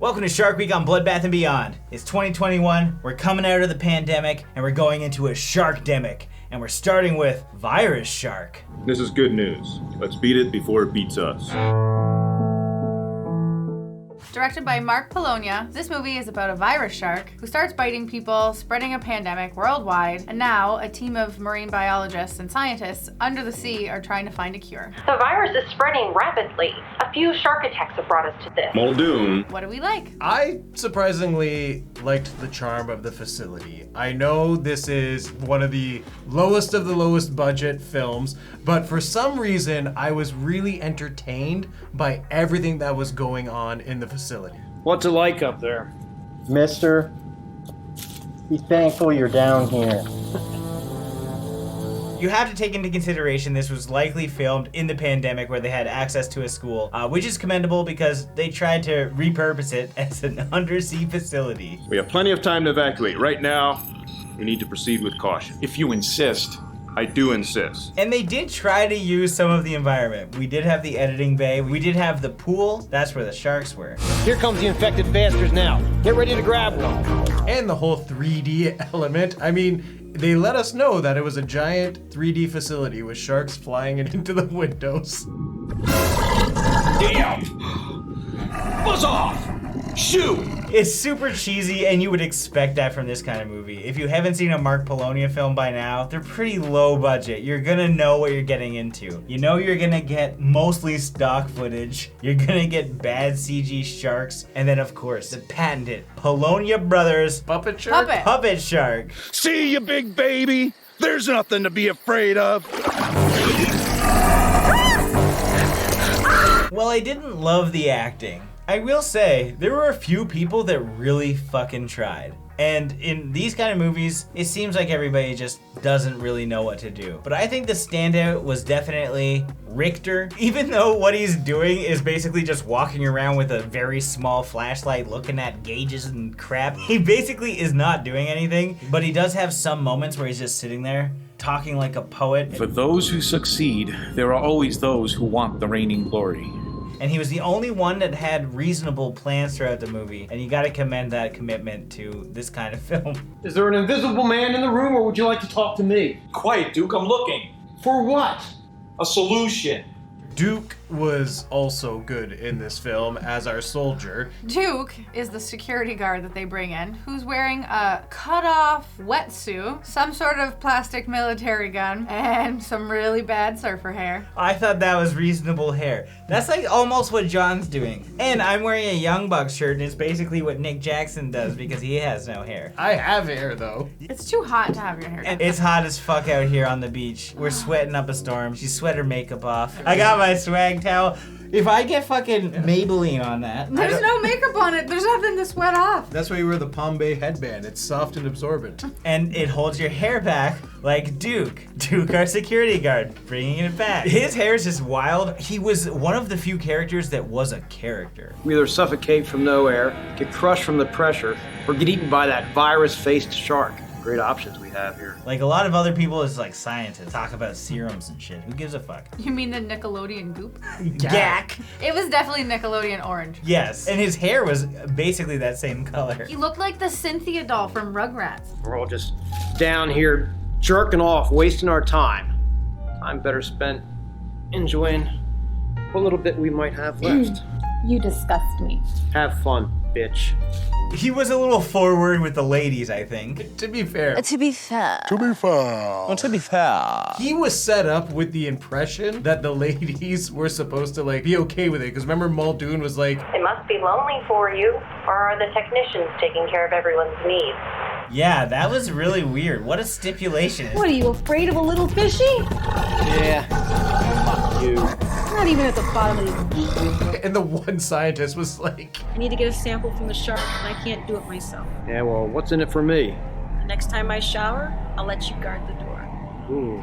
Welcome to Shark Week on Bloodbath and Beyond. It's 2021, we're coming out of the pandemic, and we're going into a sharkdemic. And we're starting with Virus Shark. This is good news. Let's beat it before it beats us. Directed by Mark Polonia, this movie is about a virus shark who starts biting people, spreading a pandemic worldwide, and now a team of marine biologists and scientists under the sea are trying to find a cure. The virus is spreading rapidly. A few shark attacks have brought us to this. Muldoon. What do we like? I surprisingly liked the charm of the facility. I know this is one of the lowest budget films, but for some reason I was really entertained by everything that was going on in the facility. What's it like up there? Mister, be thankful you're down here. You have to take into consideration this was likely filmed in the pandemic where they had access to a school, which is commendable because they tried to repurpose it as an undersea facility. We have plenty of time to evacuate. Right now, we need to proceed with caution. If you insist. I do insist. And they did try to use some of the environment. We did have the editing bay. We did have the pool. That's where the sharks were. Here comes the infected bastards now. Get ready to grab one. And the whole 3D element. I mean, they let us know that it was a giant 3D facility with sharks flying into the windows. Damn! Buzz off! Shoot! It's super cheesy, and you would expect that from this kind of movie. If you haven't seen a Mark Polonia film by now, they're pretty low budget. You're gonna know what you're getting into. You know you're gonna get mostly stock footage. You're gonna get bad CG sharks, and then of course, the patented Polonia Brothers Puppet shark? Puppet Shark. See you, big baby! There's nothing to be afraid of. Well, I didn't love the acting. I will say, there were a few people that really fucking tried. And in these kind of movies, it seems like everybody just doesn't really know what to do. But I think the standout was definitely Richter. Even though what he's doing is basically just walking around with a very small flashlight looking at gauges and crap, he basically is not doing anything, but he does have some moments where he's just sitting there talking like a poet. For those who succeed, there are always those who want the reigning glory. And he was the only one that had reasonable plans throughout the movie. And you gotta commend that commitment to this kind of film. Is there an invisible man in the room, or would you like to talk to me? Quiet, Duke, I'm looking. For what? A solution. Duke was also good in this film as our soldier. Duke is the security guard that they bring in, who's wearing a cut-off wetsuit, some sort of plastic military gun, and some really bad surfer hair. I thought that was reasonable hair. That's like almost what John's doing. And I'm wearing a Young Bucks shirt, and it's basically what Nick Jackson does because he has no hair. I have hair though. It's too hot to have your hair done. And it's hot as fuck out here on the beach. We're sweating up a storm. She sweat her makeup off. I got my swag towel. If I get fucking Maybelline on that. There's no makeup on it. There's nothing to sweat off. That's why you wear the Palm Bay headband. It's soft and absorbent. And it holds your hair back like Duke. Duke, our security guard, bringing it back. His hair is just wild. He was one of the few characters that was a character. We either suffocate from no air, get crushed from the pressure, or get eaten by that virus-faced shark. Great options we have here. Like a lot of other people, it's like scientists talk about serums and shit. Who gives a fuck? You mean the Nickelodeon goop? Gak. It was definitely Nickelodeon orange. Yes, and his hair was basically that same color. He looked like the Cynthia doll from Rugrats. We're all just down here jerking off, wasting our time. Time better spent enjoying what little bit we might have left. You disgust me. Have fun, bitch. He was a little forward with the ladies, I think. To be fair. To be fair. He was set up with the impression that the ladies were supposed to like be okay with it. Because remember Muldoon was like, It must be lonely for you, or are the technicians taking care of everyone's needs? Yeah, that was really weird. What a stipulation. What are you, afraid of a little fishy? Yeah. Fuck you. Not even at the bottom of the... and the one scientist was like, I need to get a sample from the shark, and I can't do it myself. Yeah, well, what's in it for me? The next time I shower, I'll let you guard the door. Ooh,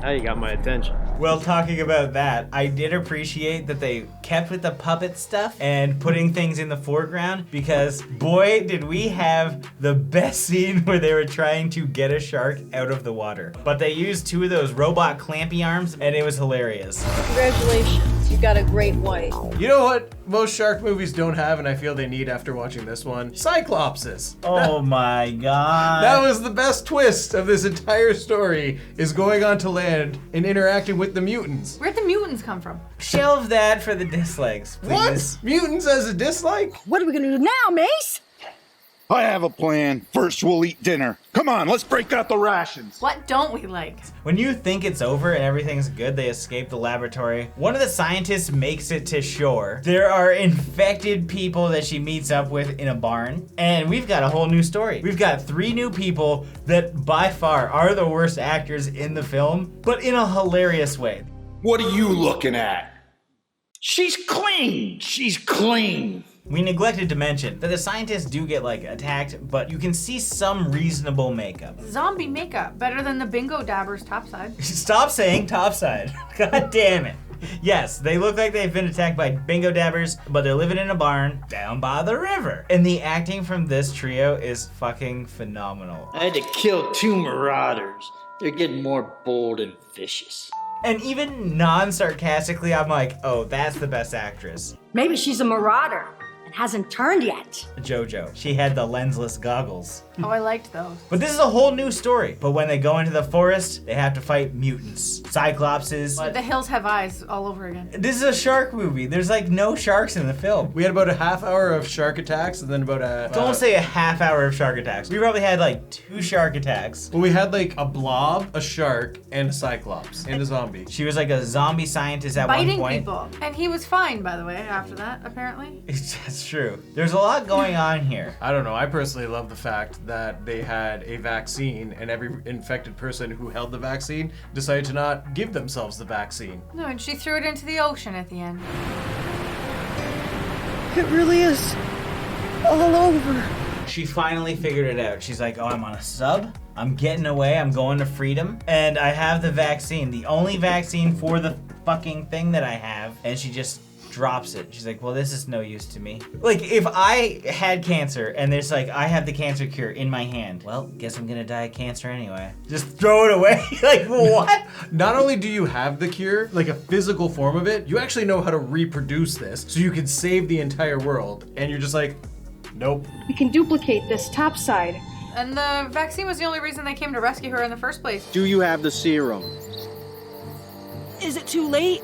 now you got my attention. Well, talking about that, I did appreciate that they kept with the puppet stuff and putting things in the foreground because boy, did we have the best scene where they were trying to get a shark out of the water. But they used two of those robot clampy arms and it was hilarious. Congratulations. You got a great wife. You know what most shark movies don't have, and I feel they need after watching this one? Cyclopses. Oh my god. That was the best twist of this entire story, is going onto land and interacting with the mutants. Where'd the mutants come from? Shelve that for the dislikes, please. What? Mutants as a dislike? What are we gonna do now, Mace? I have a plan. First, we'll eat dinner. Come on, let's break out the rations. What don't we like? When you think it's over and everything's good, they escape the laboratory. One of the scientists makes it to shore. There are infected people that she meets up with in a barn. And we've got a whole new story. We've got 3 new people that by far are the worst actors in the film, but in a hilarious way. What are you looking at? She's clean. She's clean. We neglected to mention that the scientists do get like attacked, but you can see some reasonable makeup. Zombie makeup, better than the bingo dabbers topside. Stop saying topside. God damn it. Yes, they look like they've been attacked by bingo dabbers, but they're living in a barn down by the river. And the acting from this trio is fucking phenomenal. I had to kill 2 marauders. They're getting more bold and vicious. And even non-sarcastically, I'm like, oh, that's the best actress. Maybe she's a marauder and hasn't turned yet. JoJo. She had the lensless goggles. Oh, I liked those. But this is a whole new story. But when they go into the forest, they have to fight mutants, cyclopses. The hills have eyes all over again. This is a shark movie. There's like no sharks in the film. We had about a half hour of shark attacks and then about a... Don't say a half hour of shark attacks. We probably had like 2 shark attacks. Well, we had like a blob, a shark, and a cyclops, and a zombie. She was like a zombie scientist at Biting one point. people. And he was fine, by the way, after that, apparently. That's true. There's a lot going on here. I don't know. I personally love the fact that they had a vaccine and every infected person who held the vaccine decided to not give themselves the vaccine. No, and she threw it into the ocean at the end. It really is all over. She finally figured it out. She's like, oh, I'm on a sub. I'm getting away. I'm going to freedom. And I have the vaccine. The only vaccine for the fucking thing that I have. And she just drops it. She's like, well, this is no use to me. Like, if I had cancer and there's like, I have the cancer cure in my hand, well, guess I'm gonna die of cancer anyway. Just throw it away. Like, what? Not only do you have the cure, like a physical form of it, you actually know how to reproduce this so you can save the entire world. And you're just like, nope. We can duplicate this topside. And the vaccine was the only reason they came to rescue her in the first place. Do you have the serum? Is it too late?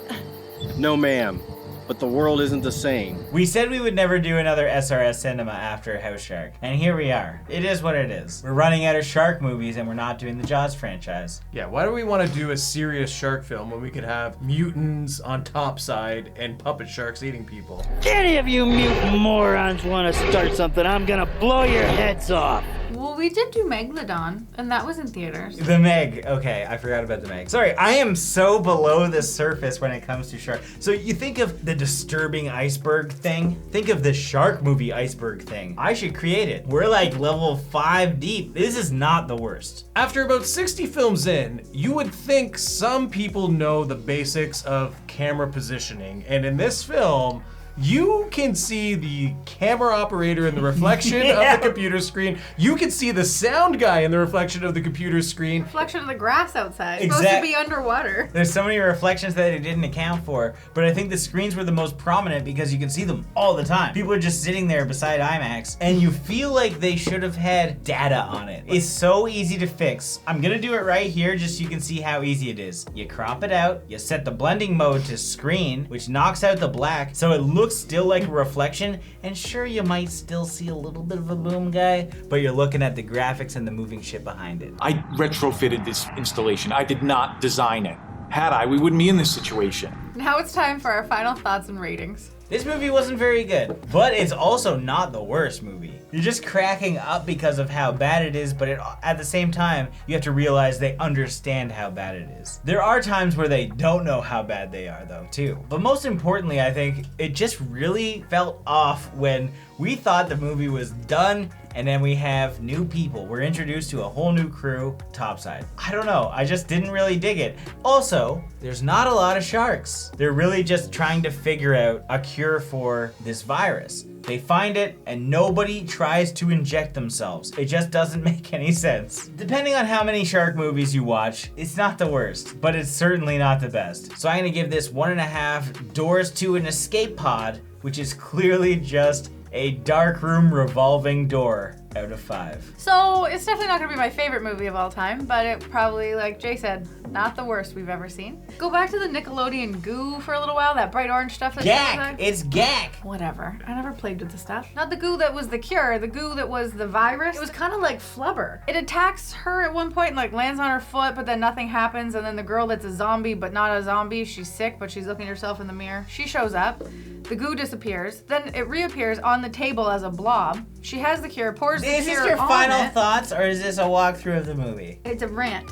No, ma'am. But the world isn't the same. We said we would never do another SRS cinema after House Shark, and here we are. It is what it is. We're running out of shark movies and we're not doing the Jaws franchise. Yeah, why do we want to do a serious shark film when we could have mutants on topside and puppet sharks eating people? Any of you mutant morons want to start something, I'm gonna blow your heads off. Well, we did do Megalodon, and that was in theaters. The Meg. Okay, I forgot about the Meg. Sorry, I am so below the surface when it comes to shark. So you think of the disturbing iceberg thing? Think of the shark movie iceberg thing. I should create it. We're like level 5 deep. This is not the worst. After about 60 films in, you would think some people know the basics of camera positioning. And in this film, you can see the camera operator in the reflection Yeah. of the computer screen. You can see the sound guy in the reflection of the computer screen. Reflection of the grass outside. It's supposed to be underwater. There's so many reflections that it didn't account for, but I think the screens were the most prominent because you can see them all the time. People are just sitting there beside IMAX, and you feel like they should have had data on it. It's so easy to fix. I'm gonna do it right here just so you can see how easy it is. You crop it out, you set the blending mode to screen, which knocks out the black, so it looks still like a reflection, and sure, you might still see a little bit of a boom guy, but you're looking at the graphics and the moving shit behind it. I retrofitted this installation. I did not design it. Had I, we wouldn't be in this situation. Now it's time for our final thoughts and ratings. This movie wasn't very good, but it's also not the worst movie. You're just cracking up because of how bad it is, but at the same time, you have to realize they understand how bad it is. There are times where they don't know how bad they are though, too. But most importantly, I think it just really felt off when we thought the movie was done and then we have new people. We're introduced to a whole new crew, topside. I don't know, I just didn't really dig it. Also, there's not a lot of sharks. They're really just trying to figure out a cure for this virus. They find it and nobody tries to inject themselves. It just doesn't make any sense. Depending on how many shark movies you watch, it's not the worst, but it's certainly not the best. So I'm gonna give this 1.5 doors to an escape pod, which is clearly just a dark room revolving door out of 5. So it's definitely not gonna be my favorite movie of all time, but it probably, like Jay said, not the worst we've ever seen. Go back to the Nickelodeon goo for a little while, that bright orange stuff. Gak! It's Gak! Whatever. I never played with the stuff. Not the goo that was the cure, the goo that was the virus. It was kind of like flubber. It attacks her at one point and like lands on her foot, but then nothing happens, and then the girl that's a zombie but not a zombie, she's sick, but she's looking at herself in the mirror. She shows up. The goo disappears. Then it reappears on the table as a blob. She has the cure, pours the cure on it. Is this your final thoughts, or is this a walkthrough of the movie? It's a rant.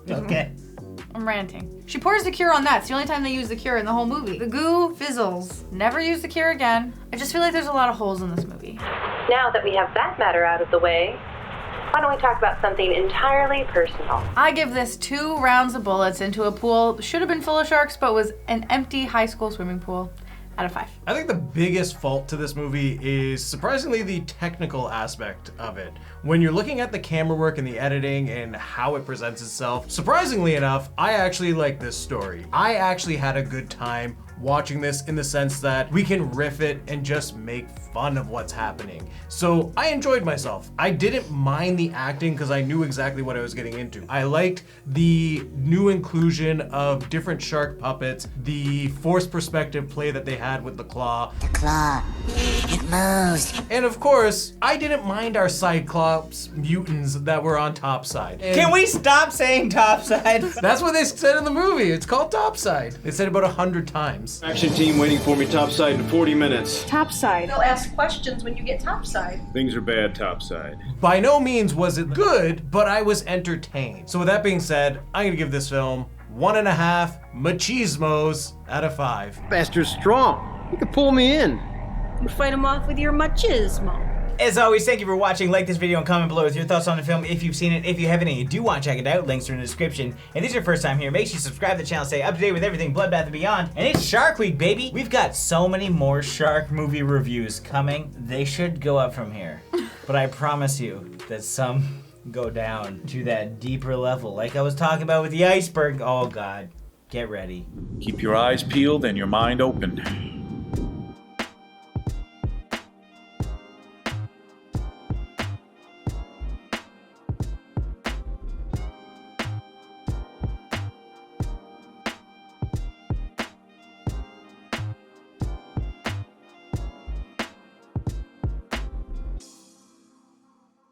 Okay. I'm ranting. She pours the cure on that. It's the only time they use the cure in the whole movie. The goo fizzles. Never use the cure again. I just feel like there's a lot of holes in this movie. Now that we have that matter out of the way, why don't we talk about something entirely personal? I give this 2 rounds of bullets into a pool. Should have been full of sharks, but was an empty high school swimming pool. Out of 5. I think the biggest fault to this movie is surprisingly the technical aspect of it. When you're looking at the camera work and the editing and how it presents itself, surprisingly enough, I actually like this story. I actually had a good time watching this in the sense that we can riff it and just make fun of what's happening. So I enjoyed myself. I didn't mind the acting because I knew exactly what I was getting into. I liked the new inclusion of different shark puppets, the forced perspective play that they had with the claw. The claw, it moves. And of course, I didn't mind our Cyclops mutants that were on topside. And can we stop saying topside? That's what they said in the movie. It's called topside. They said it about 100 times. Action team waiting for me topside in 40 minutes. Topside. They'll ask questions when you get topside. Things are bad topside. By no means was it good, but I was entertained. So with that being said, I'm gonna give this film 1.5 machismos out of 5. Bastard's strong. You can pull me in. You fight him off with your machismo. As always, thank you for watching. Like this video and comment below with your thoughts on the film if you've seen it. If you haven't and you do want to check it out, links are in the description. And if this is your first time here, make sure you subscribe to the channel, stay up to date with everything Bloodbath and Beyond. And it's Shark Week, baby! We've got so many more shark movie reviews coming. They should go up from here. But I promise you that some go down to that deeper level. Like I was talking about with the iceberg. Oh God, get ready. Keep your eyes peeled and your mind open.